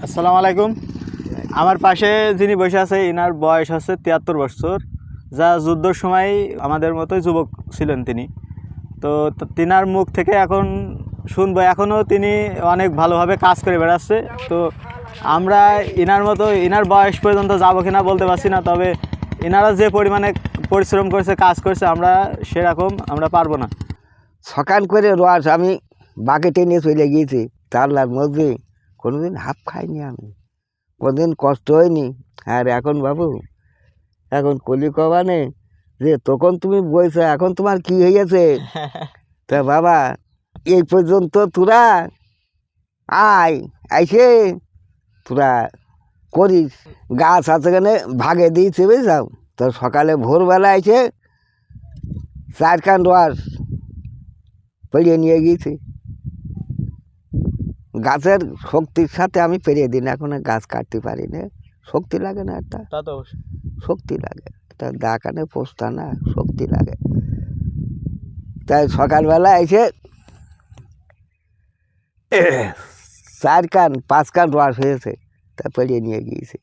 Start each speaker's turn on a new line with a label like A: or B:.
A: আসসালামু আলাইকুম। আমার পাশে যিনি বসে আছে ইনার বয়স হচ্ছে ৭৩ বছর, যা যুদ্ধর সময় আমাদের মতোই যুবক ছিলেন তিনি। তো তিনার মুখ থেকে এখন শুনবো, এখনও তিনি অনেক ভালোভাবে কাজ করে বেড়াচ্ছে। তো আমরা ইনার মতো ইনার বয়স পর্যন্ত যাবো কিনা বলতে পারছি না, তবে ইনারা যে পরিমাণে পরিশ্রম করেছে, কাজ করেছে, আমরা সেরকম পারবো না।
B: সকাল করে রস আমি বাকেটে নিয়ে চলে গিয়েছি চারলার মধ্যে। কোনোদিন হাফ খাইনি আমি, কোনোদিন কষ্ট হয়নি। আর এখন বাবু, এখন কলি কবানে যে তখন তুমি বলছো এখন তোমার কি হয়েছে? তা বাবা, এই পর্যন্ত তোরা আয়, আইসে তোরা করিস। গাছ আছে কেনে ভাগে দিয়েছে বুঝলাম। তো সকালে ভোরবেলা এসে 4 কান রস পেরিয়ে নিয়ে গিয়েছি। গাছের শক্তির সাথে আমি পেরিয়ে দিই না, এখন আর গাছ কাটতে পারি না। শক্তি লাগে না একটা?
A: তা তো অবশ্যই
B: শক্তি লাগে, এটা দাকানে পোস্তা না, শক্তি লাগে। তাই সকালবেলা এসে 4 কান 5 কান রস হয়েছে, তা পেরিয়ে নিয়ে গিয়েছি।